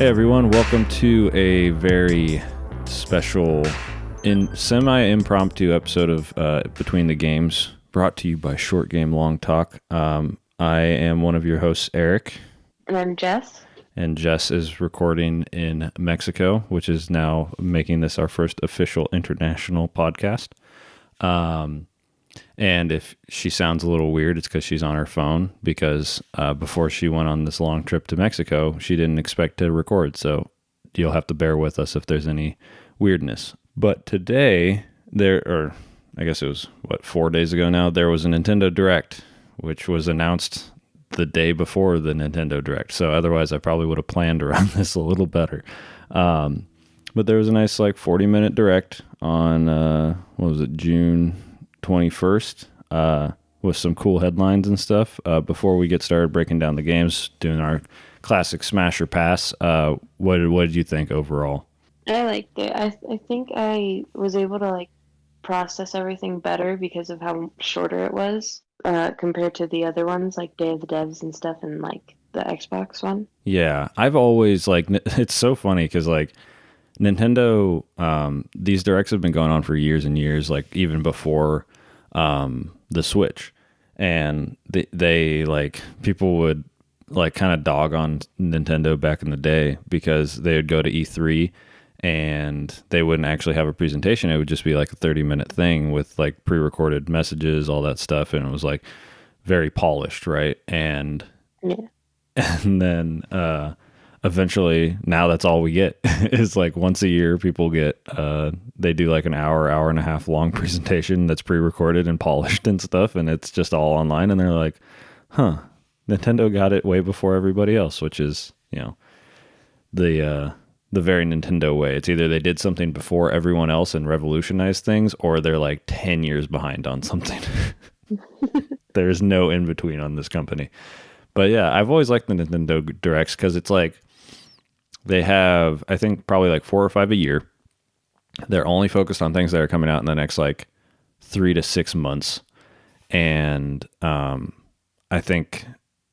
Hey everyone, welcome to a very special semi-impromptu episode of Between the Games, brought to you by Short Game Long Talk. I am one of your hosts, Eric. And I'm Jess. And Jess is recording in Mexico, which is now making this our first official international podcast. And if she sounds a little weird, it's because she's on her phone, because before she went on this long trip to Mexico, she didn't expect to record. So you'll have to bear with us if there's any weirdness. But today, I guess it was, 4 days ago now, there was a Nintendo Direct, which was announced the day before the Nintendo Direct. So otherwise, I probably would have planned around this a little better. But there was a nice 40-minute Direct on, June 21st, with some cool headlines and stuff. Before we get started breaking down the games, doing our classic smash or pass, what did you think overall? I liked it. I think I was able to process everything better because of how shorter it was compared to the other ones, like Day of the Devs and stuff, and the Xbox one. Yeah, I've always it's so funny because Nintendo, these directs have been going on for years and years, even before the Switch, and they people would kind of dog on Nintendo back in the day because they would go to E3 and they wouldn't actually have a presentation. It would just be a 30-minute thing with pre-recorded messages, all that stuff, and it was very polished, right? And yeah. And then eventually, now that's all we get is once a year people get they do an hour and a half long presentation that's pre-recorded and polished and stuff, and it's just all online, and they're like, Nintendo got it way before everybody else, which is the very Nintendo way. It's either they did something before everyone else and revolutionized things, or they're 10 years behind on something. There's no in between on this company. But yeah, I've always liked the Nintendo Directs because it's they have, I think, probably 4 or 5 a year. They're only focused on things that are coming out in the next 3 to 6 months. And I think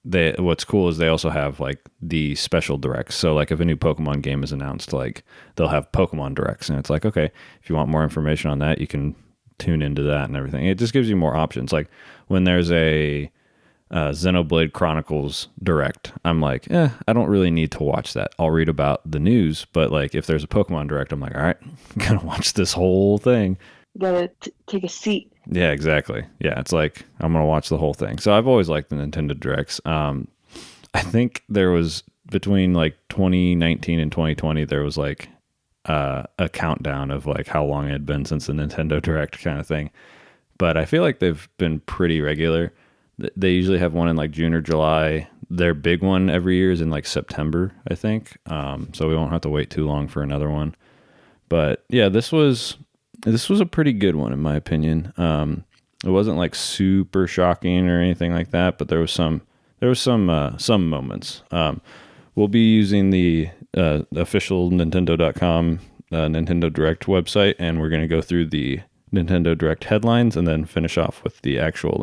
what's cool is they also have the special directs. So if a new Pokemon game is announced, they'll have Pokemon Directs. And it's okay, if you want more information on that, you can tune into that and everything. It just gives you more options. When there's a Xenoblade Chronicles Direct, I'm I don't really need to watch that. I'll read about the news, but if there's a Pokemon Direct, I'm all right, I'm gonna watch this whole thing. You gotta take a seat. Yeah, exactly. Yeah, it's I'm gonna watch the whole thing. So I've always liked the Nintendo Directs. I think there was between 2019 and 2020, there was a countdown of how long it had been since the Nintendo Direct kind of thing. But I feel they've been pretty regular. They usually have one in June or July. Their big one every year is in September, I think. So we won't have to wait too long for another one. But yeah, this was a pretty good one in my opinion. It wasn't super shocking or anything like that, but there was some moments. We'll be using the official Nintendo.com Nintendo Direct website, and we're going to go through the Nintendo Direct headlines and then finish off with the actual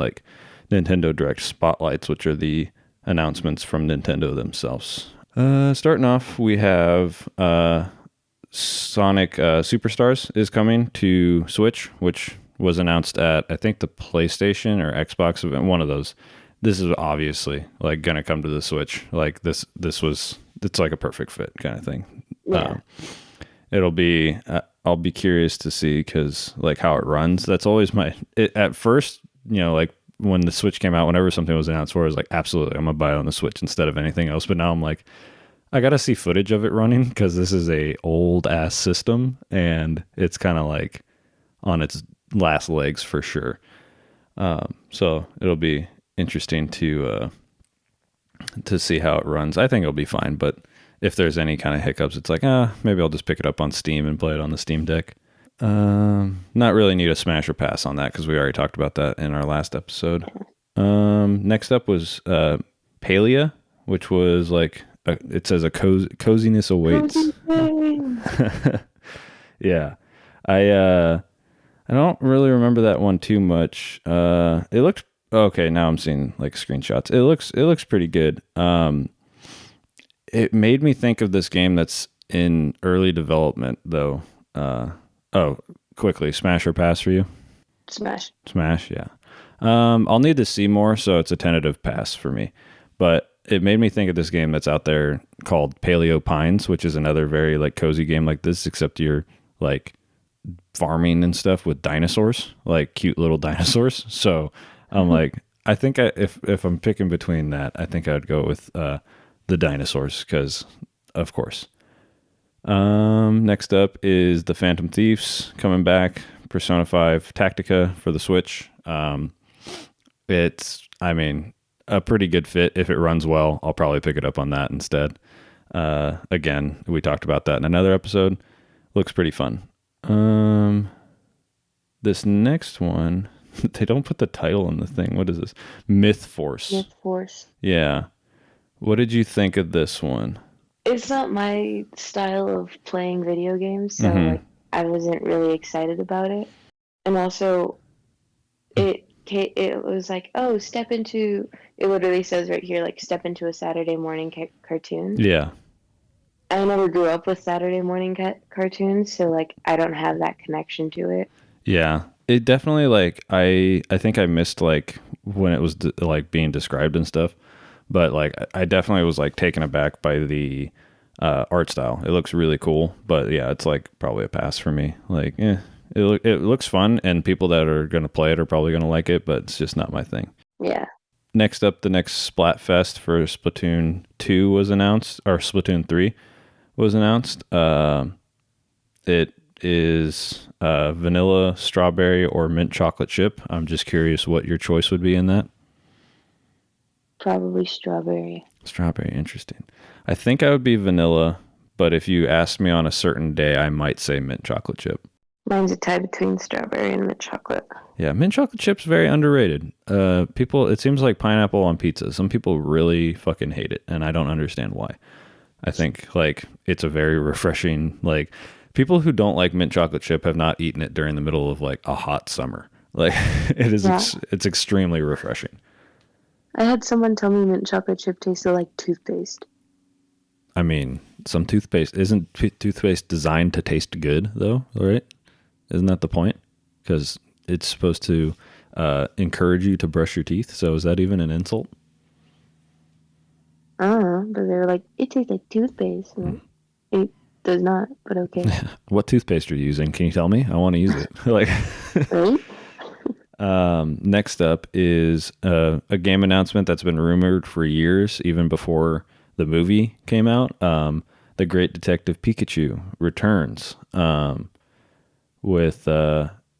Nintendo Direct spotlights, which are the announcements from Nintendo themselves. Starting off, we have Sonic Superstars is coming to Switch, which was announced at, I think, the PlayStation or Xbox event, one of those. This is obviously gonna come to the Switch. It's a perfect fit kind of thing. Yeah. It'll be I'll be curious to see because how it runs. That's always at first, when the Switch came out, whenever something was announced for, I was absolutely, I'm gonna buy it on the Switch instead of anything else. But now I'm I gotta see footage of it running because this is a old ass system and it's kind of on its last legs for sure. So it'll be interesting to see how it runs. I think it'll be fine, but if there's any kind of hiccups, it's maybe I'll just pick it up on Steam and play it on the Steam Deck. Not really need a smash or pass on that because we already talked about that in our last episode. Next up was Palia, which was it says a coziness awaits. Yeah, I don't really remember that one too much. It looked okay. Now I'm seeing screenshots. It looks pretty good. It made me think of this game that's in early development, though. Oh, quickly, Smash or pass for you? Smash. Smash, yeah. I'll need to see more, so it's a tentative pass for me. But it made me think of this game that's out there called Paleo Pines, which is another very like cozy game like this, except you're like farming and stuff with dinosaurs, like cute little dinosaurs. So I'm like, I think if I'm picking between that, I think I'd go with the dinosaurs because, of course. Next up is the Phantom Thieves coming back. Persona 5 Tactica for the Switch. It's, I mean, a pretty good fit. If it runs well, I'll probably pick it up on that instead. Again, we talked about that in another episode. Looks pretty fun. This next one, they don't put the title in the thing. What is this? Myth Force. Myth Force. Yeah. What did you think of this one? It's not my style of playing video games, so like I wasn't really excited about it. And also, it was like, oh, step into. It literally says right here, like, step into a Saturday morning cartoon. Yeah. I never grew up with Saturday morning cartoons, so like I don't have that connection to it. Yeah. It definitely like I think I missed like when it was like being described and stuff. But like I definitely was like taken aback by the art style. It looks really cool, but yeah, it's like probably a pass for me. Like, it looks fun, and people that are going to play it are probably going to like it, but it's just not my thing. Yeah. Next up, the next Splatfest for Splatoon 2 was announced, or Splatoon 3 was announced. It is vanilla, strawberry, or mint chocolate chip. I'm just curious what your choice would be in that. Probably strawberry. Strawberry, interesting. I think I would be vanilla, but if you asked me on a certain day, I might say mint chocolate chip. Mine's a tie between strawberry and mint chocolate. Yeah, mint chocolate chip's very underrated. People, it seems like pineapple on pizza. Some people really fucking hate it, and I don't understand why. I think like it's a very refreshing, like people who don't like mint chocolate chip have not eaten it during the middle of like a hot summer. Like it is, it's extremely refreshing. I had someone tell me mint chocolate chip tasted like toothpaste. I mean, some toothpaste isn't toothpaste designed to taste good though, right? Isn't that the point? Because it's supposed to encourage you to brush your teeth. So is that even an insult? I don't know, but they were like, it tastes like toothpaste. It does not, but okay. What toothpaste are you using? Can you tell me? I want to use it. Like, right? Next up is a game announcement that's been rumored for years, even before the movie came out. The Great Detective Pikachu returns. With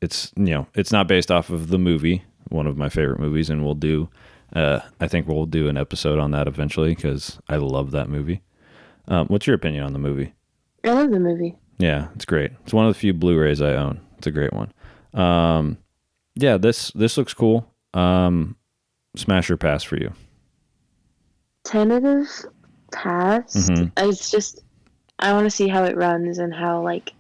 it's it's not based off of the movie, one of my favorite movies, and I think we'll do an episode on that eventually because I love that movie. What's your opinion on the movie? I love the movie. Yeah, it's great. It's one of the few Blu-rays I own. It's a great one. Yeah, this looks cool. Smash or pass for you? Tentative pass. It's just I want to see how it runs and how like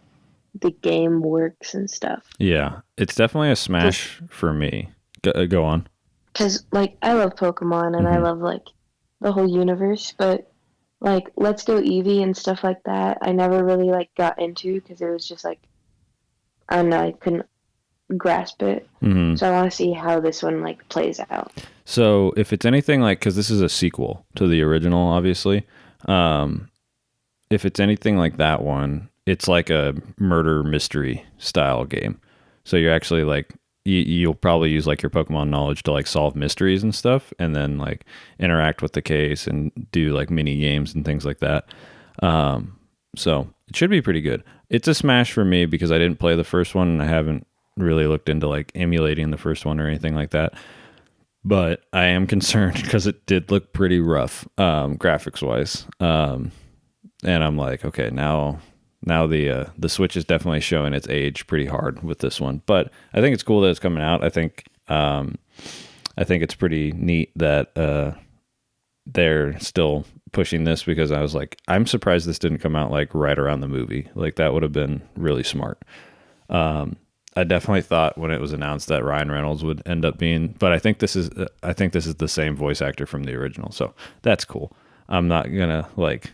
the game works and stuff. Yeah, it's definitely a smash for me. Go on. Because like I love Pokemon and I love like the whole universe, but like Let's Go Eevee and stuff like that, I never really like got into because it was just like I don't know, I couldn't grasp it. So I want to see how this one like plays out. So if it's anything like, because this is a sequel to the original, obviously, if it's anything like that one, it's like a murder mystery style game. So you're actually like you'll probably use like your Pokemon knowledge to like solve mysteries and stuff, and then like interact with the case and do like mini games and things like that. So it should be pretty good. It's a smash for me because I didn't play the first one and I haven't really looked into like emulating the first one or anything like that. But I am concerned because it did look pretty rough, graphics wise. And I'm like, okay, now the Switch is definitely showing its age pretty hard with this one. But I think it's cool that it's coming out. I think it's pretty neat that they're still pushing this because I was like, I'm surprised this didn't come out like right around the movie. Like that would have been really smart. I definitely thought when it was announced that Ryan Reynolds would end up being, but I think this is the same voice actor from the original, so that's cool. I'm not gonna like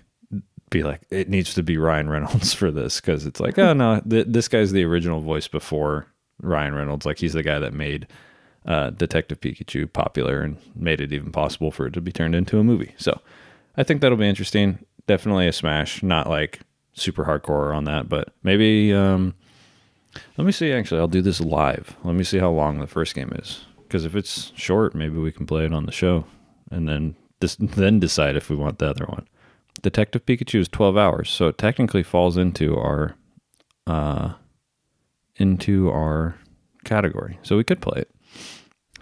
be like it needs to be Ryan Reynolds for this, because it's like, oh no, this guy's the original voice before Ryan Reynolds. Like he's the guy that made Detective Pikachu popular and made it even possible for it to be turned into a movie. So I think that'll be interesting. Definitely a smash. Not like super hardcore on that, but maybe. Let me see. Actually, I'll do this live. Let me see how long the first game is. Because if it's short, maybe we can play it on the show, and then decide if we want the other one. Detective Pikachu is 12 hours, so it technically falls into our category. So we could play it.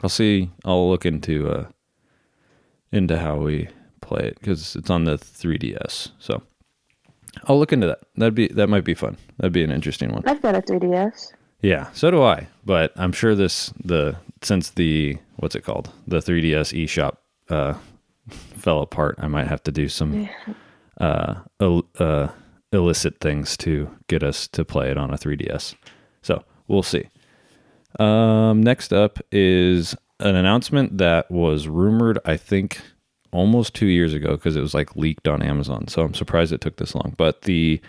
I'll see. I'll look into how we play it, because it's on the 3DS. So I'll look into that. That might be fun. That'd be an interesting one. I've got a 3DS. Yeah, so do I. But I'm sure since the what's it called, the 3DS eShop fell apart, I might have to do some illicit things to get us to play it on a 3DS. So we'll see. Next up is an announcement that was rumored, I think, almost 2 years ago, because it was like leaked on Amazon. So I'm surprised it took this long. But the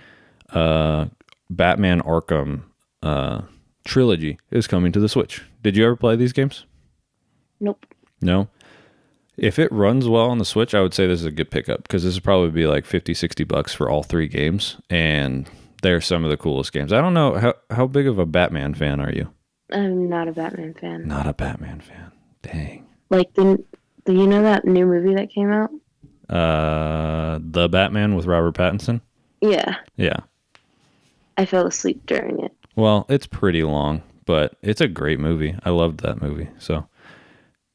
Batman Arkham trilogy is coming to the Switch. Did you ever play these games? Nope. No? If it runs well on the Switch, I would say this is a good pickup, because this would probably be like $50-$60 for all three games, and they're some of the coolest games. I don't know, how big of a Batman fan are you? I'm not a Batman fan. Not a Batman fan. Dang. Like, do you know that new movie that came out? The Batman with Robert Pattinson? Yeah. Yeah. I fell asleep during it. Well, it's pretty long, but it's a great movie. I loved that movie. So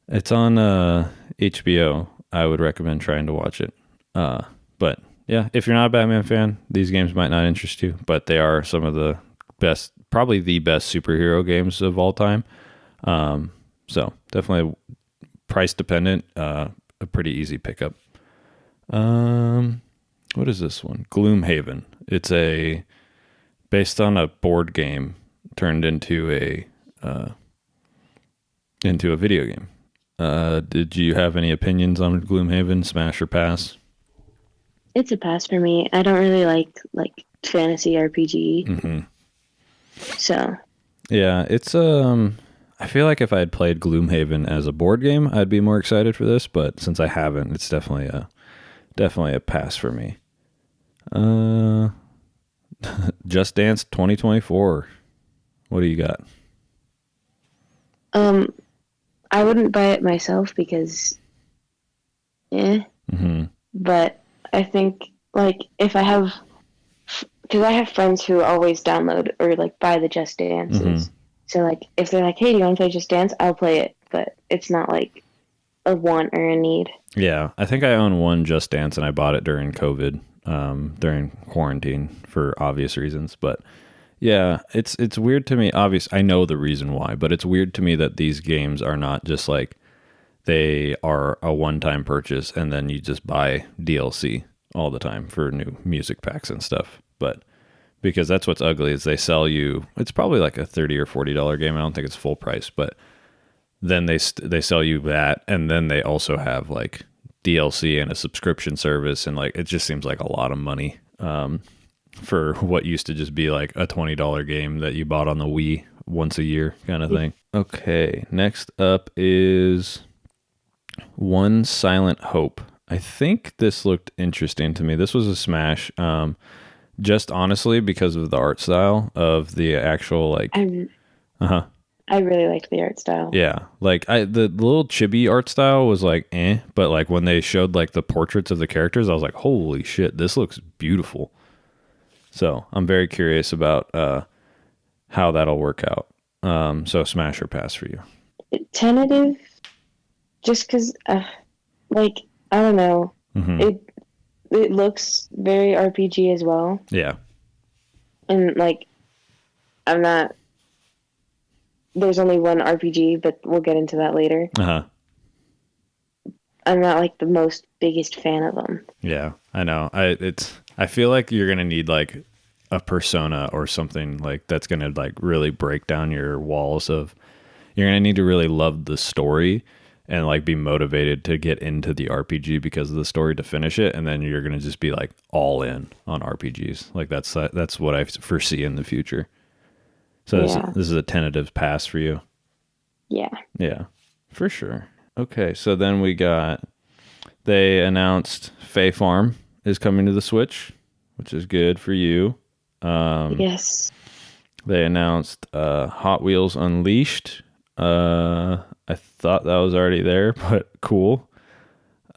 it's on HBO. I would recommend trying to watch it. But yeah, if you're not a Batman fan, these games might not interest you, but they are some of the best, probably the best superhero games of all time. So definitely price dependent, a pretty easy pickup. What is this one? Gloomhaven. It's based on a board game turned into a video game. Did you have any opinions on Gloomhaven? Smash or pass? It's a pass for me. I don't really like fantasy RPG. Mm-hmm. So yeah, it's I feel like if I had played Gloomhaven as a board game, I'd be more excited for this. But since I haven't, it's definitely a pass for me. Just Dance 2024. What do you got? I wouldn't buy it myself because, Mm-hmm. But I think if I have, because I have friends who always download or buy the Just Dances. Mm-hmm. So if they're like, hey, do you want to play Just Dance? I'll play it, but it's not like a want or a need. Yeah, I think I own one Just Dance, and I bought it during COVID, during quarantine for obvious reasons. But yeah, it's weird to me. I know the reason why, but it's weird to me that these games are not just they are a one-time purchase and then you just buy DLC all the time for new music packs and stuff. But because that's what's ugly is they sell you, it's probably like a $30 or $40 game. I don't think it's full price, but then they sell you that, and then they also have DLC and a subscription service, and it just seems like a lot of money for what used to just be like a $20 game that you bought on the Wii once a year kind of thing. Okay, next up is One Silent Hope. I think this looked interesting to me. This was a smash, just honestly because of the art style of the actual I really liked the art style. Yeah, the little chibi art style was but when they showed the portraits of the characters, I was like, holy shit, this looks beautiful. So I'm very curious about how that'll work out. So smash or pass for you? Tentative, just because, I don't know. Mm-hmm. It looks very RPG as well. Yeah. And I'm not. There's only one RPG, but we'll get into that later. Uh-huh. I'm not the most biggest fan of them. Yeah, I know. I feel like you're gonna need a Persona or something that's gonna really break down your walls of. You're gonna need to really love the story and like be motivated to get into the RPG because of the story to finish it, and then you're gonna just be like all in on RPGs. Like that's what I foresee in the future. So Yeah. this is a tentative pass for you. Yeah. Yeah, for sure. Okay, so then they announced Fae Farm is coming to the Switch, which is good for you. Yes. They announced Hot Wheels Unleashed. I thought that was already there, but cool.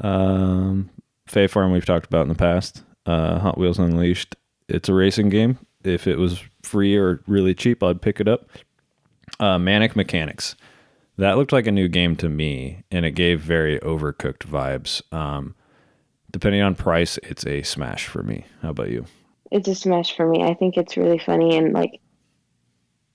Fae Farm we've talked about in the past. Hot Wheels Unleashed. It's a racing game. If it was free or really cheap, I'd pick it up. Manic Mechanics. That looked like a new game to me, and it gave very Overcooked vibes. Depending on price, it's a smash for me. How about you? It's a smash for me. I think it's really funny, and like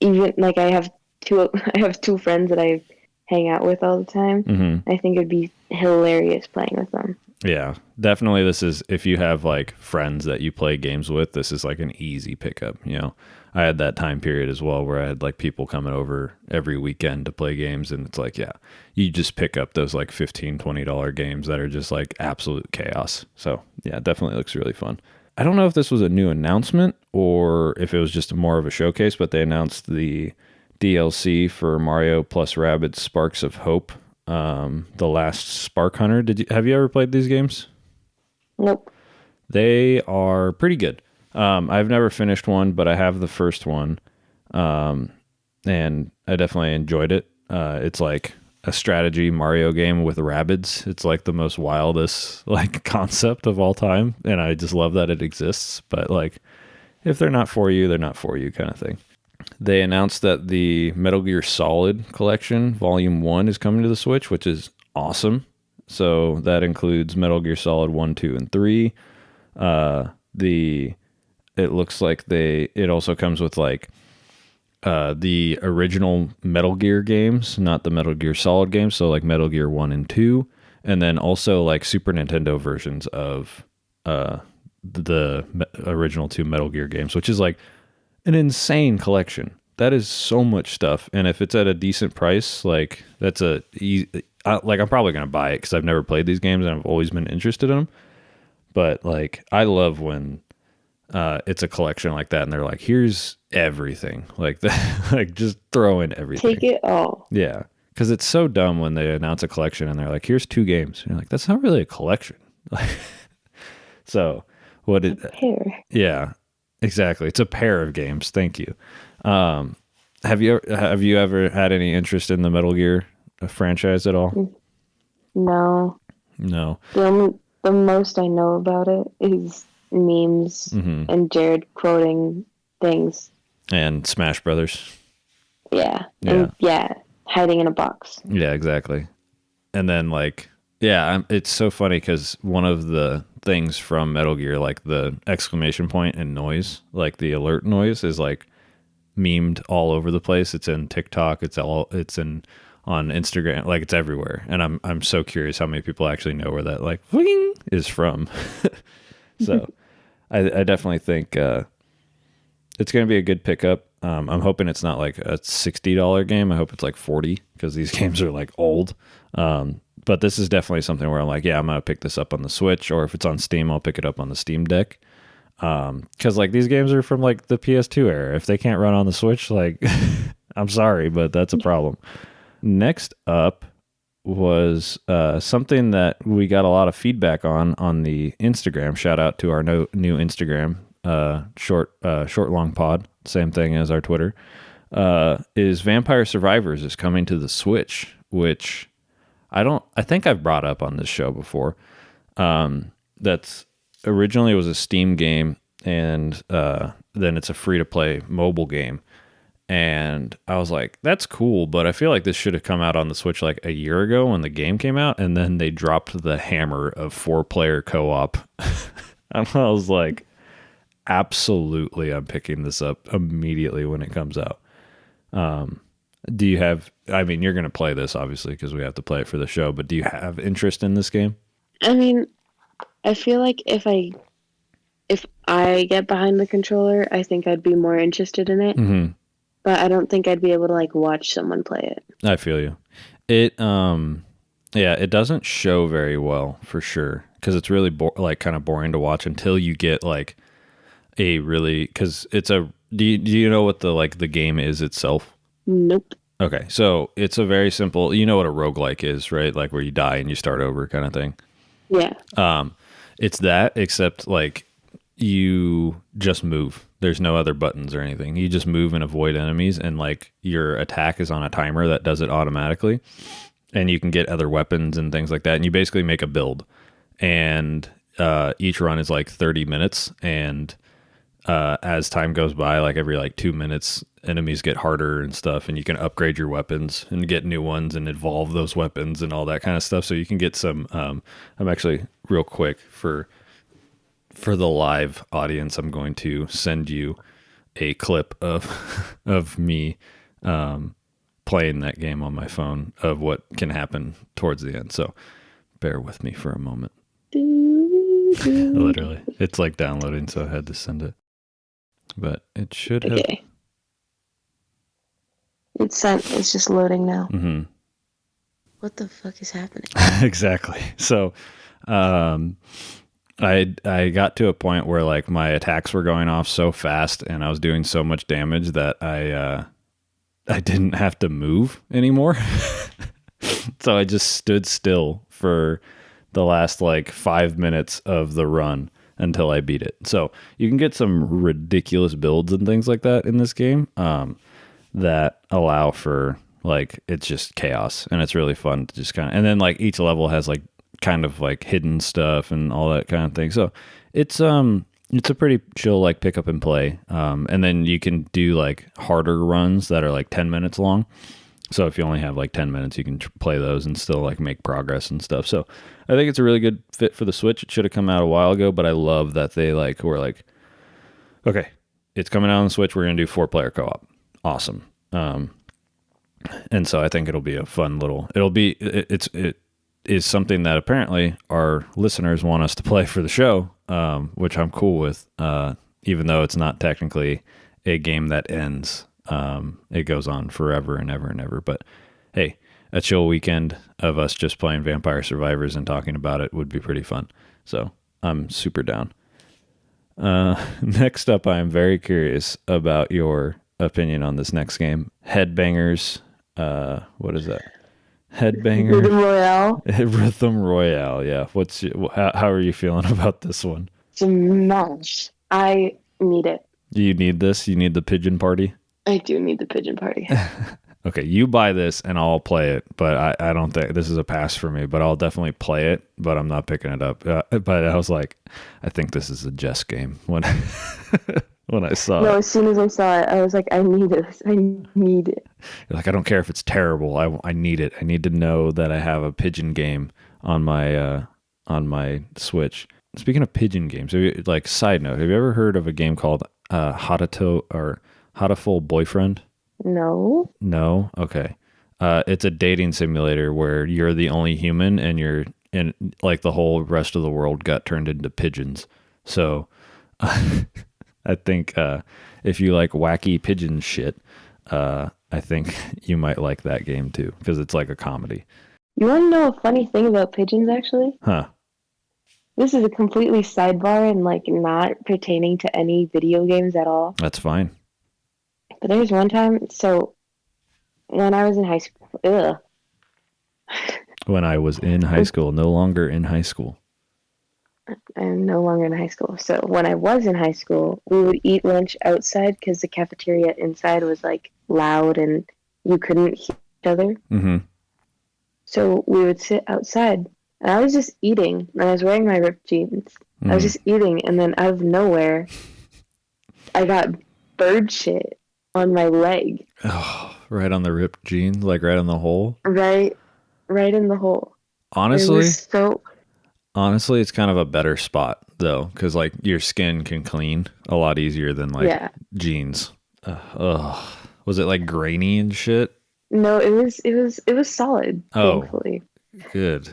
even like I have two I have two friends that I hang out with all the time. Mm-hmm. I think it'd be hilarious playing with them. Yeah, definitely. This is if you have like friends that you play games with, this is like an easy pickup. You know, I had that time period as well where I had like people coming over every weekend to play games, and it's like, yeah, you just pick up those like $15-$20 games that are just like absolute chaos. So yeah, it definitely looks really fun. I don't know if this was a new announcement or if it was just more of a showcase, but they announced the DLC for Mario plus Rabbids Sparks of Hope. The Last Spark Hunter. Have you ever played these games? Nope. They are pretty good. I've never finished one, but I have the first one, and I definitely enjoyed it. It's like a strategy Mario game with Rabbids. It's like the most wildest like concept of all time, and I just love that it exists. But like, if they're not for you, they're not for you, kind of thing. They announced that the Metal Gear Solid Collection Volume 1 is coming to the Switch, which is awesome. So that includes Metal Gear Solid 1, 2, and 3. It looks like it also comes with like the original Metal Gear games, not the Metal Gear Solid games, so like Metal Gear 1 and 2, and then also like Super Nintendo versions of original 2 Metal Gear games, which is like an insane collection. That is so much stuff, and if it's at a decent price, like that's I'm probably gonna buy it because I've never played these games and I've always been interested in them. But like, I love when it's a collection like that, and they're like, "Here's everything," like that, like just throw in everything. Take it all. Yeah, because it's so dumb when they announce a collection and they're like, "Here's 2 games," and you're like, "That's not really a collection." So what it? Pair. Yeah, exactly. It's a pair of games. Thank you. Have you ever had any interest in the Metal Gear franchise at all? No. No. The most I know about it is memes and Jared quoting things. And Smash Brothers. Yeah. Yeah. And yeah, hiding in a box. Yeah, exactly. And then like, yeah, it's so funny because one of the things from Metal Gear, like the exclamation point and noise, like the alert noise, is like memed all over the place. It's in TikTok. It's on Instagram. Like it's everywhere. And I'm so curious how many people actually know where that like wing is from. So I definitely think it's going to be a good pickup. I'm hoping it's not like a $60 game. I hope it's like 40 because these games are like old. But this is definitely something where I'm like, yeah, I'm going to pick this up on the Switch, or if it's on Steam, I'll pick it up on the Steam Deck. Because like these games are from like the PS2 era. If they can't run on the Switch, like I'm sorry, but that's a problem. Next up was something that we got a lot of feedback on the Instagram. Shout out to our new Instagram, short long pod, same thing as our Twitter. Is Vampire Survivors is coming to the Switch, which I think I've brought up on this show before. That's originally was a Steam game, and then it's a free to play mobile game. And I was like, that's cool, but I feel like this should have come out on the Switch like a year ago when the game came out, and then they dropped the hammer of 4-player co-op. And I was like, absolutely, I'm picking this up immediately when it comes out. Do you have, I mean, you're going to play this obviously because we have to play it for the show, but do you have interest in this game? I mean, I feel like if I get behind the controller, I think I'd be more interested in it. Mm-hmm. But I don't think I'd be able to like watch someone play it. I feel you. It Yeah, it doesn't show very well for sure because it's really like kind of boring to watch until you get like a really because it's a do you know what the like the game is itself? Nope. Okay, so it's a very simple. You know what a roguelike is, right? Like where you die and you start over, kind of thing. Yeah. It's that except like you just move. There's no other buttons or anything. You just move and avoid enemies, and like your attack is on a timer that does it automatically. And you can get other weapons and things like that. And you basically make a build, and each run is like 30 minutes. And as time goes by, like every like 2 minutes, enemies get harder and stuff, and you can upgrade your weapons and get new ones and evolve those weapons and all that kind of stuff. So you can get some. I'm actually real quick for the live audience. I'm going to send you a clip of of me playing that game on my phone of what can happen towards the end. So bear with me for a moment. Literally, it's like downloading, so I had to send it. But it should have. Okay. It's sent. It's just loading now. Mm-hmm. What the fuck is happening? Exactly. So, I got to a point where like my attacks were going off so fast and I was doing so much damage that I didn't have to move anymore. So I just stood still for the last like 5 minutes of the run until I beat it. So you can get some ridiculous builds and things like that in this game that allow for like it's just chaos, and it's really fun to just kind of, and then like each level has like kind of like hidden stuff and all that kind of thing. So it's a pretty chill like pick up and play. And then you can do like harder runs that are like 10 minutes long. So if you only have like 10 minutes, you can play those and still like make progress and stuff. So I think it's a really good fit for the Switch. It should have come out a while ago, but I love that they like were like, okay, it's coming out on the Switch. We're going to do 4-player co-op. Awesome. And so I think it'll be a fun little, it is something that apparently our listeners want us to play for the show, which I'm cool with, even though it's not technically a game that ends. It goes on forever and ever and ever. But hey, a chill weekend of us just playing Vampire Survivors and talking about it would be pretty fun. So I'm super down. Next up, I am very curious about your opinion on this next game. Headbangers. What is that? Headbanger. Rhythm Royale. Rhythm Royale. Yeah. How are you feeling about this one? Smash. I need it. Do you need this? You need the pigeon party? I do need the pigeon party. Okay, you buy this and I'll play it, but I don't think this is a pass for me, but I'll definitely play it, but I'm not picking it up. But I was like, I think this is a Jess game when when I saw it. No, as soon as I saw it, I was like, I need this. I need it. You're like, I don't care if it's terrible. I need it. I need to know that I have a pigeon game on my Switch. Speaking of pigeon games, like side note, have you ever heard of a game called Hatoful Boyfriend? No. No? Okay. It's a dating simulator where you're the only human and like the whole rest of the world got turned into pigeons. So I think if you like wacky pigeon shit, I think you might like that game too, because it's like a comedy. You want to know a funny thing about pigeons, actually? Huh. This is a completely sidebar and like not pertaining to any video games at all. That's fine. But there was one time, so when I was in high school, When I was in high school, no longer in high school. I'm no longer in high school. So when I was in high school, we would eat lunch outside because the cafeteria inside was like loud and you couldn't hear each other. Mm-hmm. So we would sit outside, and I was just eating, and I was wearing my ripped jeans. Mm-hmm. I was just eating, and then out of nowhere, I got bird shit on my leg. Oh, right on the ripped jeans, like right on the hole. Right in the hole. Honestly, so honestly, it's kind of a better spot though, because like your skin can clean a lot easier than like jeans. Was it like grainy and shit? No, it was solid. Oh, thankfully. Good.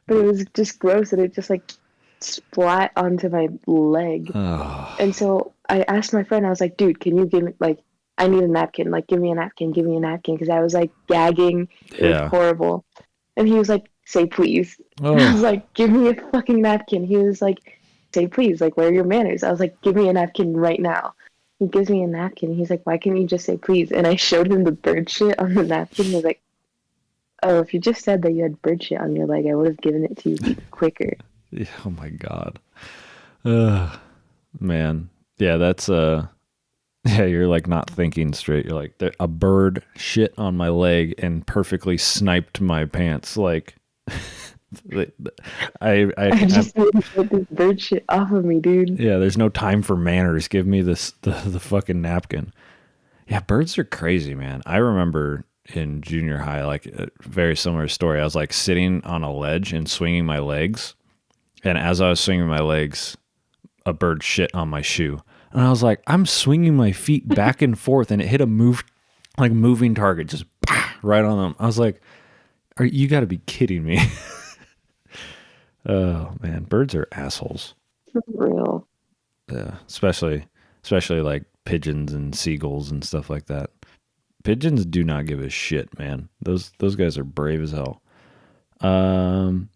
But it was just gross, and it just like splat onto my leg. Oh. And so I asked my friend, I was like, dude, can you give me, like, I need a napkin. Like, give me a napkin, give me a napkin. Because I was like gagging. It was Yeah. horrible. And he was like, say please. And I was Oh, like, give me a fucking napkin. He was like, say please. Like, where are your manners? I was like, give me a napkin right now. He gives me a napkin. He's like, why can't you just say please? And I showed him the bird shit on the napkin. He was like, oh, if you just said that you had bird shit on your leg, I would have given it to you quicker. yeah, oh my God. Uh, man. Yeah, that's yeah, you're like not thinking straight. You're like a bird shit on my leg and perfectly sniped my pants. Like I I'm, just need to get this bird shit off of me, dude. yeah, there's no time for manners. Give me the fucking napkin. Yeah, birds are crazy, man. I remember in junior high, like a very similar story. I was like sitting on a ledge and swinging my legs, and as I was swinging my legs, a bird shit on my shoe. And I was like, I'm swinging my feet back and forth, and it hit a moving target, just right on them. I was like, you got to be kidding me. Oh man, birds are assholes. For real. Yeah, especially like pigeons and seagulls and stuff like that. Pigeons do not give a shit, man. Those guys are brave as hell. Um,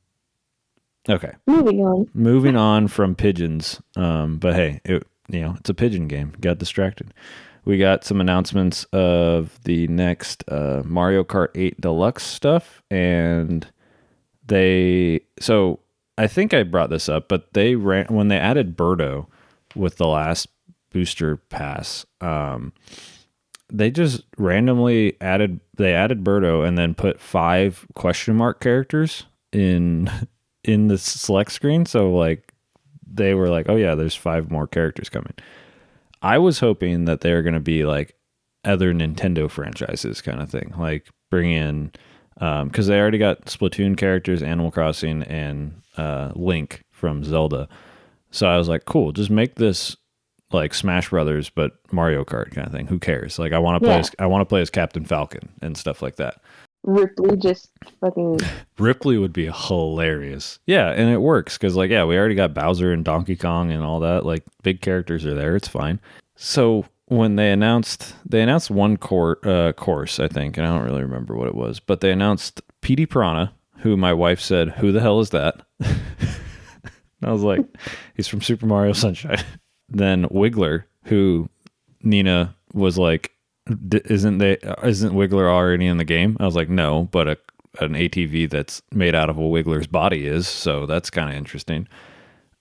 okay, Moving on. moving on from pigeons. But hey, it's a pigeon game. Got distracted. We got some announcements of the next Mario Kart 8 Deluxe stuff, and so I think I brought this up, but when they added Birdo with the last booster pass, they just randomly added Birdo and then put 5 question mark characters in the select screen. So like they were like, oh yeah, there's 5 more characters coming. I was hoping that they're going to be like other Nintendo franchises kind of thing, like bring in because they already got Splatoon characters, Animal Crossing, and Link from Zelda. So I was like, cool, just make this like Smash Brothers but Mario Kart kind of thing. Who cares? Like I want to play as Captain Falcon and stuff like that. Ripley just fucking. Ripley would be hilarious. Yeah, and it works because like we already got Bowser and Donkey Kong and all that. Like big characters are there. It's fine. So when they announced one course, I think, and I don't really remember what it was, but they announced Petey Piranha, who my wife said, "Who the hell is that?" I was like, "He's from Super Mario Sunshine." Then Wiggler, who Nina was like, isn't Wiggler already in the game? I was like, no, but an ATV that's made out of a Wiggler's body is, so that's kind of interesting.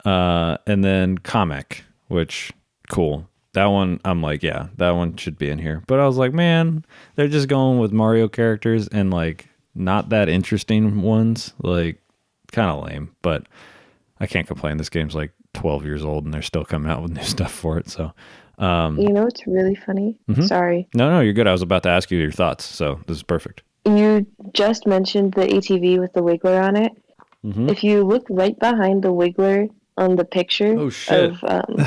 And then Comic, which cool. That one, I'm like, yeah, that one should be in here. But I was like, man, they're just going with Mario characters and like not that interesting ones, like kind of lame. But I can't complain. This game's like 12 years old and they're still coming out with new stuff for it. So, You know what's really funny? Mhm. Sorry. No, you're good. I was about to ask you your thoughts, so this is perfect. You just mentioned the ATV with the Wiggler on it. Mm-hmm. If you look right behind the Wiggler on the picture Oh shit! of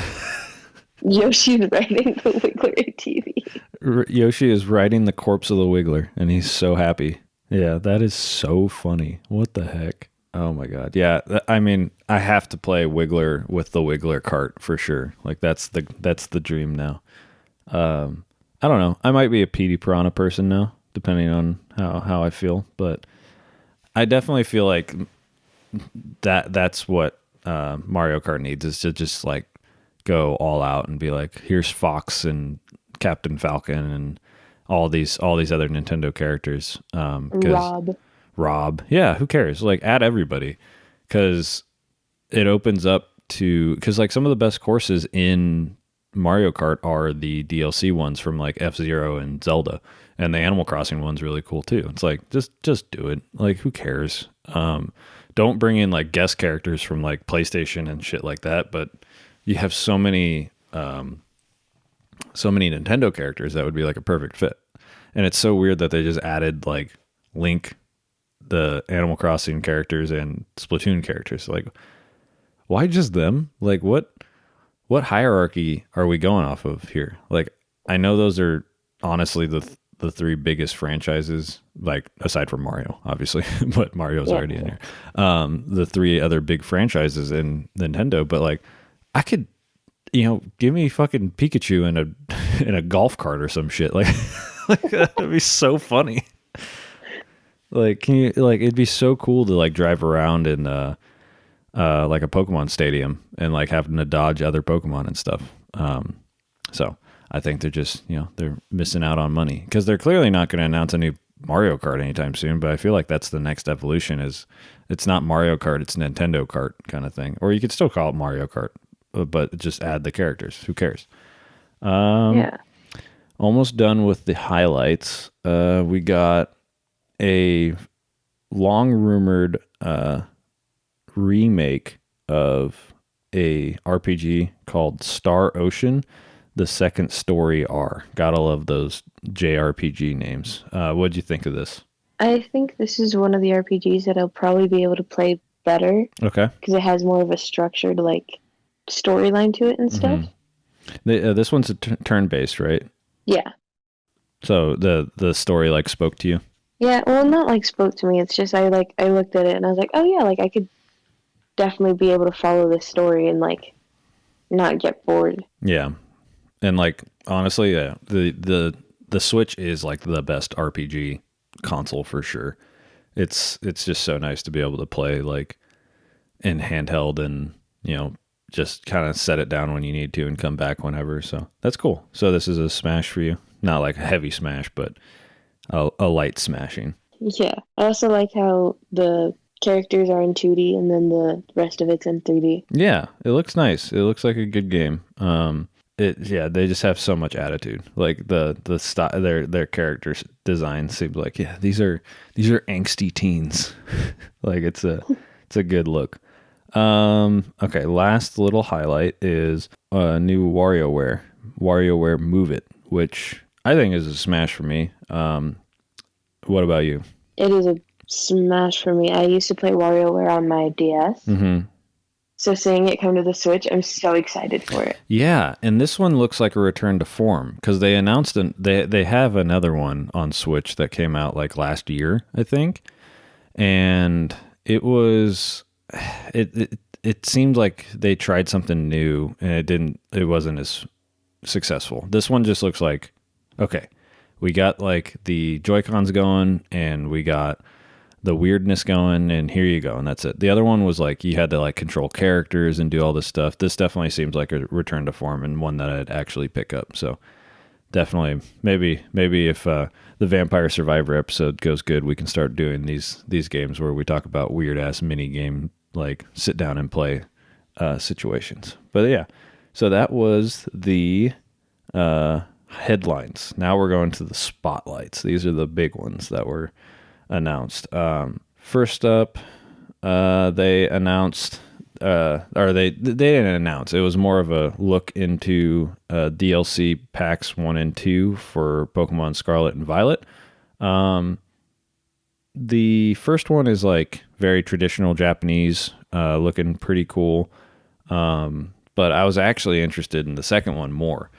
Yoshi's riding the Wiggler ATV. Yoshi is riding the corpse of the Wiggler, and he's so happy. Yeah, that is so funny. What the heck? Oh my god. Yeah, I mean, I have to play Wiggler with the Wiggler cart for sure. Like that's the dream now. I don't know. I might be a Petey Piranha person now, depending on how I feel, but I definitely feel like that's what Mario Kart needs, is to just like go all out and be like, here's Fox and Captain Falcon and all these other Nintendo characters. Rob. Yeah, who cares? Like add everybody, because it opens up to, because like some of the best courses in Mario Kart are the DLC ones from like F-Zero and Zelda, and the Animal Crossing one's really cool too. It's like just do it. Like who cares? Don't bring in like guest characters from like PlayStation and shit like that, but you have so many Nintendo characters that would be like a perfect fit. And it's so weird that they just added like Link, the Animal Crossing characters, and Splatoon characters. Like, why just them? Like, what hierarchy are we going off of here? Like, I know those are honestly the 3 biggest franchises, like aside from Mario, obviously, but Mario's already in here. The 3 other big franchises in Nintendo, but like, I could give me fucking Pikachu in a in a golf cart or some shit. Like, like that'd be so funny. Like, can you like it'd be so cool to like drive around in like a Pokemon stadium and like having to dodge other Pokemon and stuff. So I think they're just they're missing out on money because they're clearly not going to announce a new Mario Kart anytime soon. But I feel like that's the next evolution. Is it's not Mario Kart, it's Nintendo Kart kind of thing, or you could still call it Mario Kart, but just add the characters. Who cares? Yeah. Almost done with the highlights. We got a long rumored remake of a RPG called Star Ocean, the Second Story R. Gotta love those JRPG names. What'd you think of this? I think this is one of the RPGs that I'll probably be able to play better Okay. because it has more of a structured like storyline to it and stuff. This one's turn-based, right? Yeah. So the story like spoke to you? Yeah, well, not like spoke to me. It's just I looked at it and I was like, oh yeah, like I could definitely be able to follow this story and like not get bored. Yeah. And like honestly, yeah, the Switch is like the best RPG console for sure. It's just so nice to be able to play like in handheld and just kind of set it down when you need to and come back whenever. So that's cool. So this is a smash for you, not like a heavy smash, but a light smashing. Yeah. I also like how the characters are in 2D and then the rest of it's in 3D. Yeah, it looks nice. It looks like a good game. They just have so much attitude. Like the style, their characters design seems like these are angsty teens. Like it's a good look. Okay, last little highlight is a new WarioWare Move It, which I think is a smash for me. What about you? It is a smash for me. I used to play WarioWare on my DS. Mm-hmm. So seeing it come to the Switch, I'm so excited for it. Yeah, and this one looks like a return to form because they announced they have another one on Switch that came out like last year, I think, and it was it seemed like they tried something new and it wasn't as successful. This one just looks like okay, we got like the Joy-Cons going and we got the weirdness going and here you go and that's it. The other one was like you had to like control characters and do all this stuff. This definitely seems like a return to form and one that I'd actually pick up. So definitely maybe if the Vampire Survivor episode goes good, we can start doing these games where we talk about weird ass mini game like sit down and play situations. But yeah, so that was the headlines. Now we're going to the spotlights. These are the big ones that were announced. First up, they announced, or they didn't announce. It was more of a look into DLC packs 1 and 2 for Pokemon Scarlet and Violet. The first one is like very traditional Japanese, looking pretty cool. But I was actually interested in the second one more,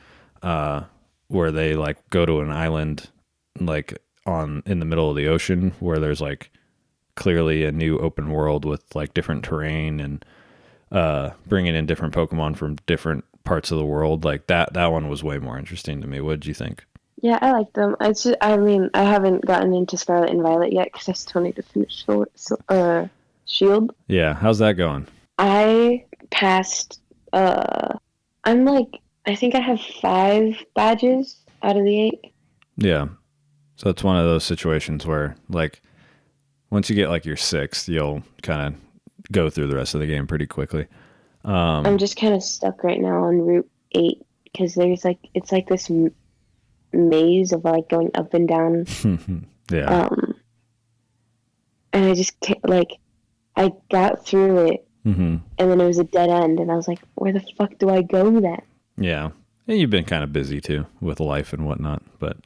where they like go to an island like in the middle of the ocean where there's like clearly a new open world with like different terrain and bringing in different Pokemon from different parts of the world. Like that one was way more interesting to me. What did you think? Yeah, I like them. I mean, I haven't gotten into Scarlet and Violet yet because I still need to finish Shield. Yeah, how's that going? I passed. I'm like, I think I have 5 badges out of the 8. Yeah, so it's one of those situations where like once you get like your 6th, you'll kind of go through the rest of the game pretty quickly. I'm just kind of stuck right now on Route 8 because there's like it's like this maze of like going up and down. Yeah. And I just can't, like I got through it, and then it was a dead end, and I was like, where the fuck do I go then? Yeah, and you've been kind of busy too with life and whatnot, but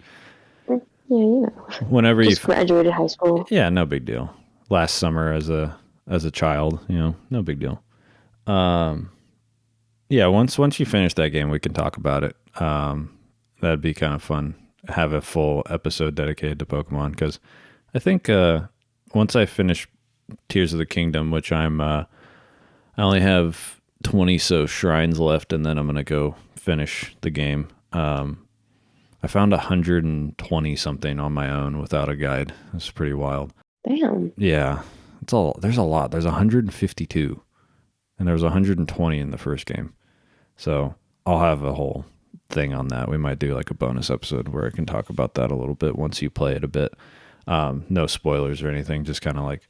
Yeah, you know. Whenever just graduated high school. Yeah, no big deal. Last summer as a child, no big deal. Yeah, once you finish that game, we can talk about it. That'd be kind of fun. Have a full episode dedicated to Pokemon because I think once I finish Tears of the Kingdom, which I only have 20 so shrines left, and then I'm gonna go finish the game. I found 120 something on my own without a guide. It's pretty wild. Damn. Yeah, it's all. There's a lot. There's 152, and there was 120 in the first game. So I'll have a whole thing on that. We might do like a bonus episode where I can talk about that a little bit once you play it a bit. No spoilers or anything, just kind of like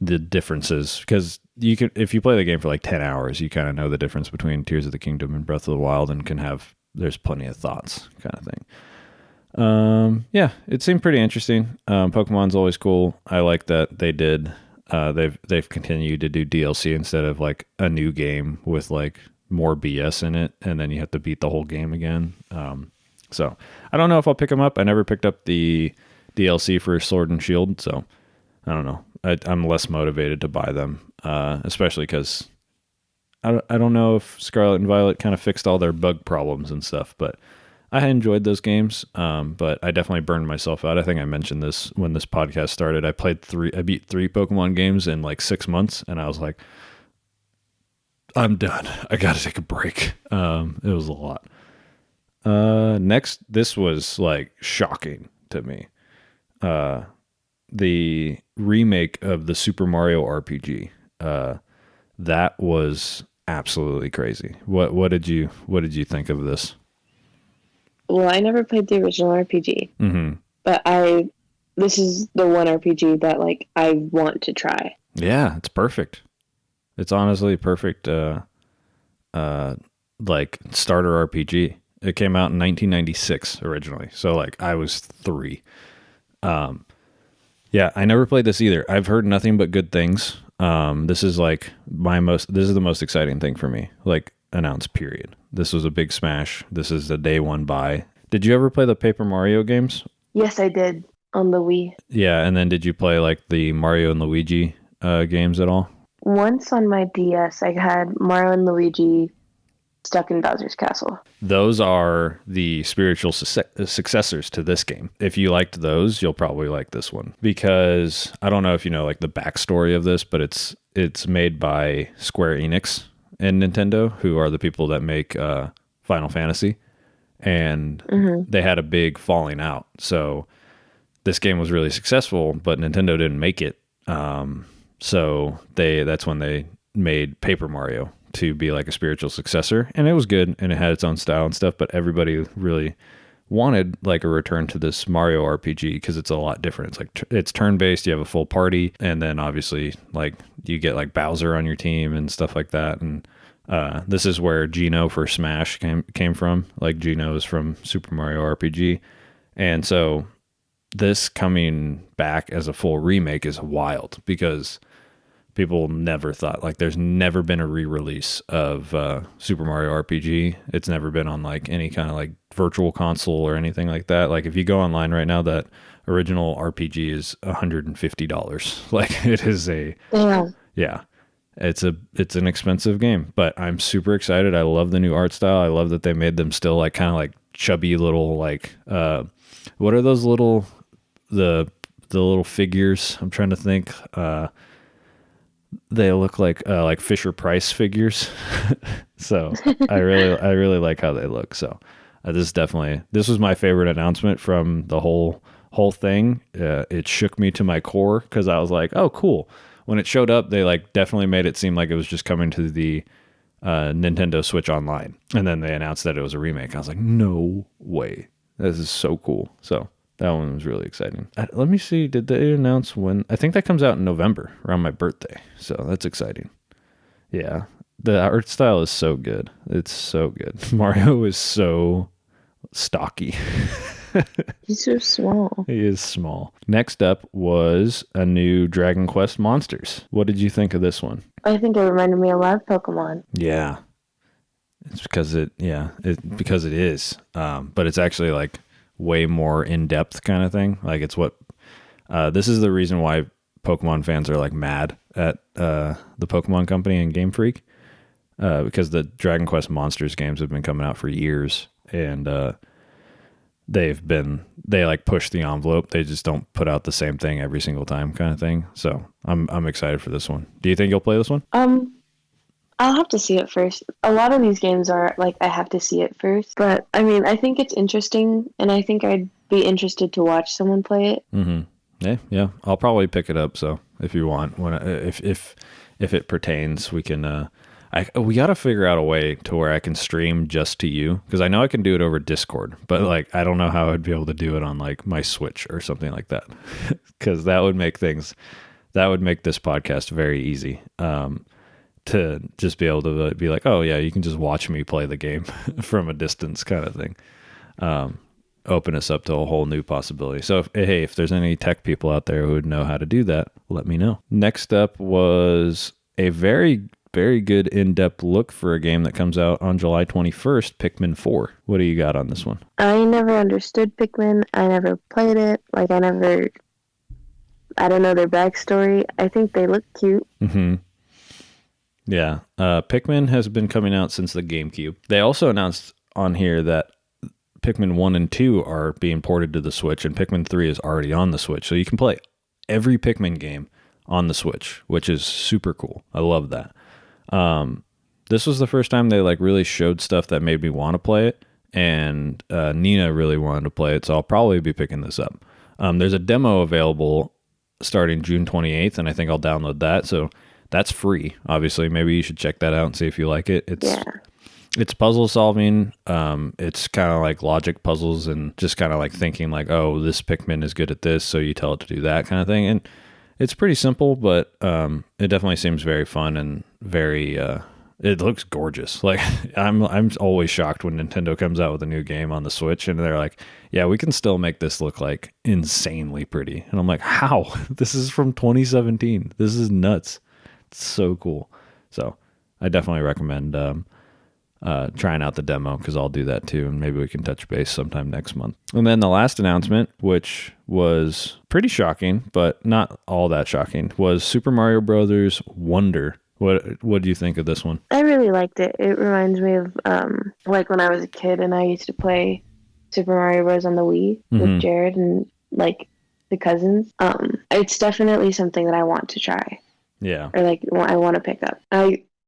the differences, because you can, if you play the game for like 10 hours, you kind of know the difference between Tears of the Kingdom and Breath of the Wild, and can have, there's plenty of thoughts kind of thing. Yeah, it seemed pretty interesting. Pokemon's always cool. I like that they did, they've continued to do DLC instead of like a new game with like more BS in it, and then you have to beat the whole game again. So I don't know if I'll pick them up. I never picked up the DLC for Sword and Shield, so I don't know. I'm less motivated to buy them, especially because I don't know if Scarlet and Violet kind of fixed all their bug problems and stuff, but I enjoyed those games. But I definitely burned myself out. I think I mentioned this when this podcast started. I beat 3 Pokemon games in like 6 months, and I was like, I'm done. I got to take a break. It was a lot. Next, this was like shocking to me. The remake of the Super Mario RPG. That was absolutely crazy. What did you think of this? Well, I never played the original RPG, but this is the one RPG that like I want to try. Yeah, it's perfect. It's honestly perfect. Like starter RPG. It came out in 1996 originally, so like I was 3. Yeah, I never played this either. I've heard nothing but good things. This is like this is the most exciting thing for me, like announced period. This was a big smash. This is the day one buy. Did you ever play the Paper Mario games? Yes, I did on the Wii. Yeah, and then did you play like the Mario and Luigi games at all? Once on my DS, I had Mario and Luigi stuck in Bowser's Castle. Those are the spiritual successors to this game. If you liked those, you'll probably like this one, because I don't know if you know like the backstory of this, but it's made by Square Enix and Nintendo, who are the people that make Final Fantasy, and they had a big falling out. So this game was really successful, but Nintendo didn't make it. So that's when they made Paper Mario to be like a spiritual successor, and it was good and it had its own style and stuff, but everybody really wanted like a return to this Mario RPG because it's a lot different. It's like it's turn-based, you have a full party, and then obviously like you get like Bowser on your team and stuff like that. And this is where Geno for Smash came from. Like Geno is from Super Mario RPG, and so this coming back as a full remake is wild, because people never thought, like, there's never been a re-release of Super Mario RPG. It's never been on like any kind of like virtual console or anything like that. Like if you go online right now, that original RPG is $150. Like it is yeah, it's an expensive game, but I'm super excited. I love the new art style. I love that they made them still like kind of like chubby little like what are those little the little figures? I'm trying to think. They look like Fisher Price figures. So I really like how they look. So this was my favorite announcement from the whole thing. It shook me to my core, because I was like, oh, cool. When it showed up, they like definitely made it seem like it was just coming to the Nintendo Switch Online. And then they announced that it was a remake. I was like, no way. This is so cool. So that one was really exciting. Let me see. Did they announce when? I think that comes out in November, around my birthday. So that's exciting. Yeah. The art style is so good. It's so good. Mario is so stocky. He's so small. He is small. Next up was a new Dragon Quest Monsters. What did you think of this one? I think it reminded me a lot of Pokemon. Yeah. It's because it is. But it's actually like way more in-depth kind of thing. Like it's what this is the reason why Pokemon fans are like mad at the Pokemon Company and Game Freak, because the Dragon Quest Monsters games have been coming out for years, and they like push the envelope. They just don't put out the same thing every single time kind of thing. So I'm excited for this one. Do you think you'll play this one? I'll have to see it first. A lot of these games are like I have to see it first, but I mean, I think it's interesting, and I think I'd be interested to watch someone play it. Mm-hmm. Yeah. I'll probably pick it up. So if you want, if it pertains, we can. We got to figure out a way to where I can stream just to you, because I know I can do it over Discord, but like I don't know how I'd be able to do it on like my Switch or something like that, because that would make this podcast very easy. To just be able to be like, oh yeah, you can just watch me play the game from a distance, kind of thing. Open us up to a whole new possibility. So if there's any tech people out there who would know how to do that, let me know. Next up was a very, very good in-depth look for a game that comes out on July 21st, Pikmin 4. What do you got on this one? I never understood Pikmin. I never played it. Like I don't know their backstory. I think they look cute. Mm-hmm. Yeah. Pikmin has been coming out since the GameCube. They also announced on here that Pikmin 1 and 2 are being ported to the Switch, and Pikmin 3 is already on the Switch. So you can play every Pikmin game on the Switch, which is super cool. I love that. This was the first time they like really showed stuff that made me want to play it, and Nina really wanted to play it, so I'll probably be picking this up. There's a demo available starting June 28th, and I think I'll download that. So that's free, obviously. Maybe you should check that out and see if you like it. It's puzzle solving. It's kind of like logic puzzles and just kind of like thinking like, oh, this Pikmin is good at this, so you tell it to do that kind of thing. And it's pretty simple, but it definitely seems very fun and very. It looks gorgeous. Like I'm always shocked when Nintendo comes out with a new game on the Switch and they're like, yeah, we can still make this look like insanely pretty. And I'm like, how? This is from 2017. This is nuts. It's so cool. So I definitely recommend trying out the demo, because I'll do that too, and maybe we can touch base sometime next month. And then the last announcement, which was pretty shocking, but not all that shocking, was Super Mario Brothers Wonder. What do you think of this one? I really liked it. It reminds me of like when I was a kid and I used to play Super Mario Bros. On the Wii with Jared and like the cousins. It's definitely something that I want to try. Yeah. Or like I want to pick up.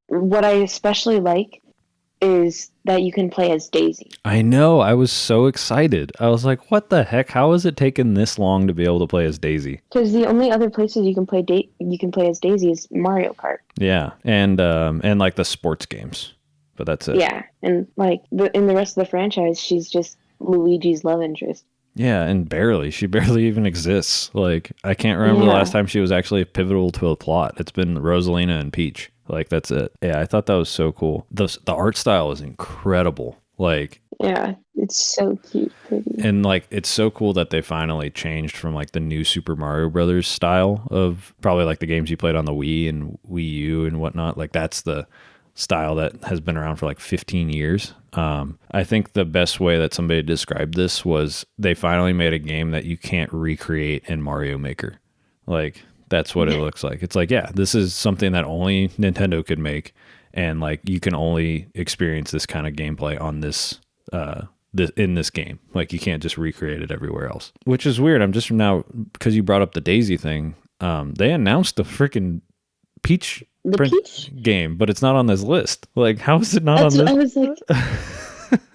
What I especially like is that you can play as Daisy. I know. I was so excited. I was like, what the heck? How has it taken this long to be able to play as Daisy? Because the only other places you can play as Daisy is Mario Kart. Yeah, and like the sports games. But that's it. Yeah, and like in the rest of the franchise, she's just Luigi's love interest. Yeah, and she barely even exists. Like, I can't remember the last time she was actually pivotal to a plot. It's been Rosalina and Peach. Like, that's it. Yeah, I thought that was so cool. The art style is incredible. Like, yeah, it's so cute. Pretty. And like, it's so cool that they finally changed from like the new Super Mario Brothers style of probably like the games you played on the Wii and Wii U and whatnot. Like, that's the style that has been around for like 15 years. I think the best way that somebody described this was they finally made a game that you can't recreate in Mario Maker. Like, that's what it looks like. It's like, yeah, this is something that only Nintendo could make, and like you can only experience this kind of gameplay on this in this game. Like, you can't just recreate it everywhere else, which is weird. I'm just now, because you brought up the Daisy thing, they announced the freaking Peach game, but it's not on this list. Like, how is it not on this? I was like,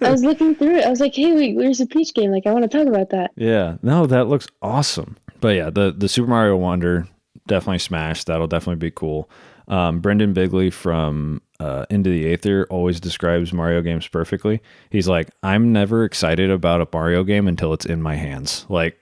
I was looking through it. I was like, hey, wait, where's the Peach game? Like, I want to talk about that. Yeah, no, that looks awesome. But yeah, the Super Mario Wonder definitely smashed. That'll definitely be cool. Brendan Bigley from Into the Aether always describes Mario games perfectly. He's like, I'm never excited about a Mario game until it's in my hands. Like,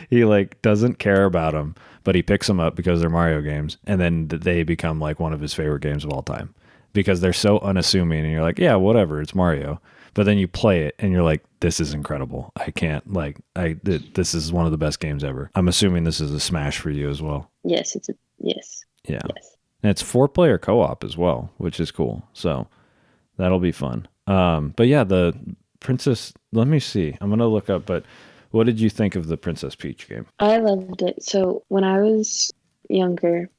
he like doesn't care about them, but he picks them up because they're Mario games, and then they become like one of his favorite games of all time because they're so unassuming, and you're like, yeah, whatever, it's Mario. But then you play it and you're like, this is incredible. I can't, like, this is one of the best games ever. I'm assuming this is a smash for you as well. Yes, yes. Yeah. Yes. And it's 4-player co-op as well, which is cool. So that'll be fun. But yeah, the Princess, let me see. I'm going to look up, but what did you think of the Princess Peach game? I loved it. So when I was younger,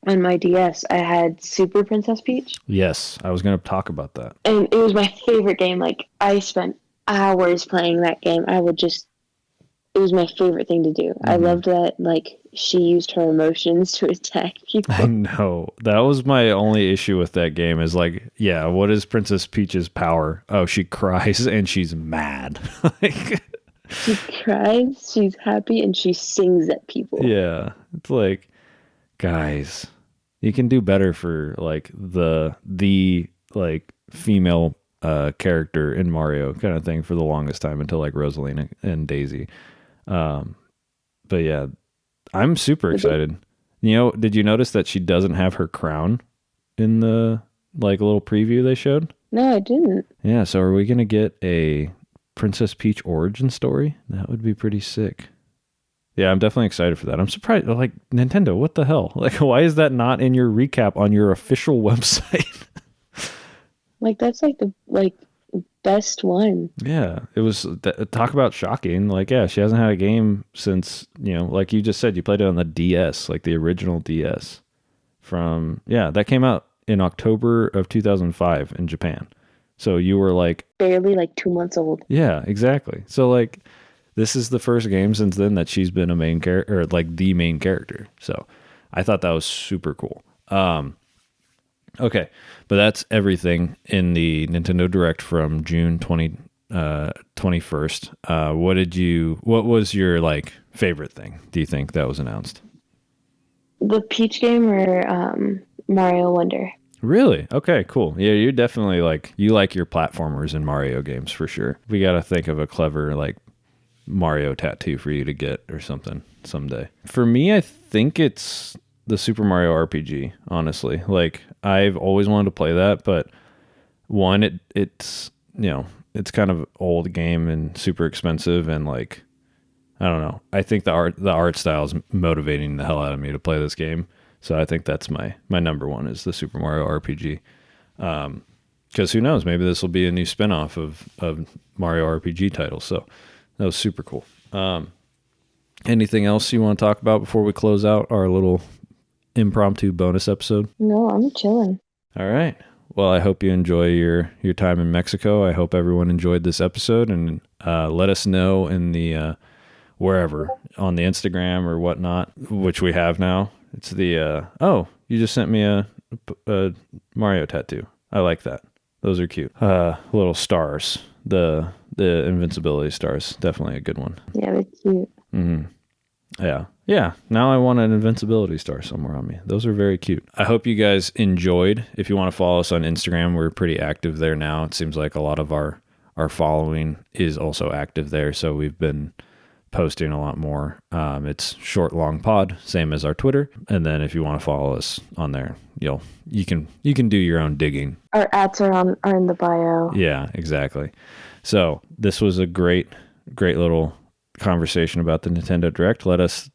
on my DS, I had Super Princess Peach. Yes, I was going to talk about that. And it was my favorite game. Like, I spent hours playing that game. It was my favorite thing to do. Mm-hmm. I loved that, like, she used her emotions to attack I people. know. That was my only issue with that game is like, yeah, what is Princess Peach's power? Oh, she cries and she's mad. Like, She cries, she's happy, and she sings at people. yeah, it's like, guys, you can do better for like the like female character in Mario kind of thing for the longest time until like Rosalina and Daisy. Um, but yeah, I'm super But they, excited. Did you notice that she doesn't have her crown in the like little preview they showed? no, I didn't. Yeah, so are we gonna get a Princess Peach origin story? That would be pretty sick. Yeah, I'm definitely excited for that. I'm surprised. Like Nintendo, what the hell? Like, why is that not in your recap on your official website? Like that's like the best one. Yeah, it was. Talk about shocking. Like, yeah, she hasn't had a game since like you just said, you played it on the DS, like the original DS. That came out in October of 2005 in Japan. So you were like, Barely like 2 months old. yeah, exactly. So like, this is the first game since then that she's been a main character or like the main character. So I thought that was super cool. Okay, but that's everything in the Nintendo Direct from June 21st. What was your like favorite thing, do you think, that was announced? The Peach game or Mario Wonder? Really? Okay, cool. Yeah, you definitely you like your platformers in Mario games for sure. We got to think of a clever like Mario tattoo for you to get or something someday. For me, I think it's the Super Mario RPG, honestly. Like I've always wanted to play that, but one it's kind of old game and super expensive and like I don't know. I think the art style is motivating the hell out of me to play this game. So I think that's my number one is the Super Mario RPG. Because who knows? Maybe this will be a new spinoff of Mario RPG titles. So that was super cool. Anything else you want to talk about before we close out our little impromptu bonus episode? No, I'm chilling. All right. Well, I hope you enjoy your time in Mexico. I hope everyone enjoyed this episode, and let us know in the wherever on the Instagram or whatnot, which we have now. It's the you just sent me a Mario tattoo. I like that. Those are cute. Little stars. The invincibility stars. Definitely a good one. Yeah, they're cute. Mm-hmm. Yeah. Yeah. Now I want an invincibility star somewhere on me. Those are very cute. I hope you guys enjoyed. If you want to follow us on Instagram, we're pretty active there now. It seems like a lot of our following is also active there. So we've been posting a lot more. It's short long pod, same as our Twitter. And then if you want to follow us on there, you can do your own digging. Our ads are in the bio. Yeah, exactly. So this was a great little conversation about the Nintendo Direct. Let us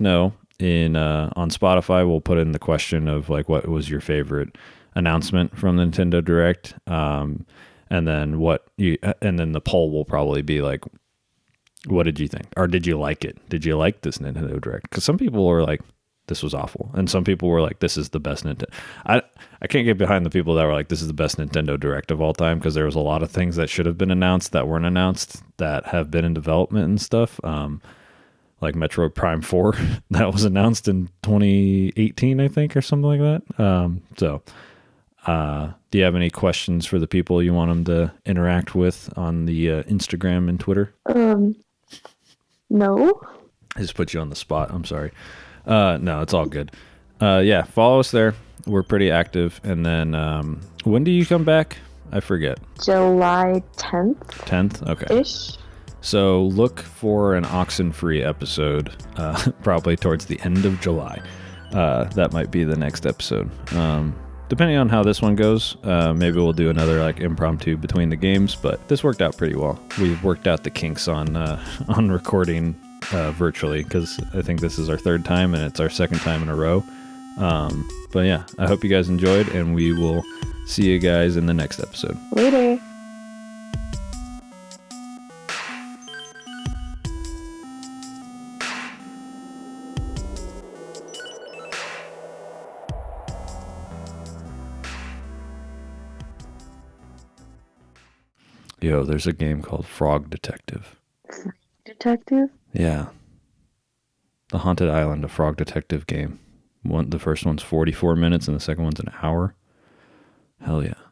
know in on Spotify. We'll put in the question of like what was your favorite announcement from the Nintendo Direct, and then the poll will probably be like, what did you think, or did you like it? Did you like this Nintendo Direct? Because some people were like, this was awful, and some people were like, this is the best Nintendo. I can't get behind the people that were like, this is the best Nintendo Direct of all time, because there was a lot of things that should have been announced that weren't announced that have been in development and stuff. Like Metroid Prime 4 that was announced in 2018, I think, or something like that. Do you have any questions for the people you want them to interact with on the Instagram and Twitter? No. I just put you on the spot. I'm sorry. No, it's all good. Yeah, follow us there. We're pretty active. And then when do you come back? I forget. July 10th. 10th? Okay. Ish. So look for an Oxenfree episode probably towards the end of July. That might be the next episode. Depending on how this one goes, maybe we'll do another like impromptu between the games, but this worked out pretty well. We've worked out the kinks on recording virtually, because I think this is our third time and it's our second time in a row. But yeah, I hope you guys enjoyed, and we will see you guys in the next episode. Later. Yo, there's a game called Frog Detective. Detective? Yeah. The Haunted Island, a frog detective game. The first one's 44 minutes and the second one's an hour. Hell yeah.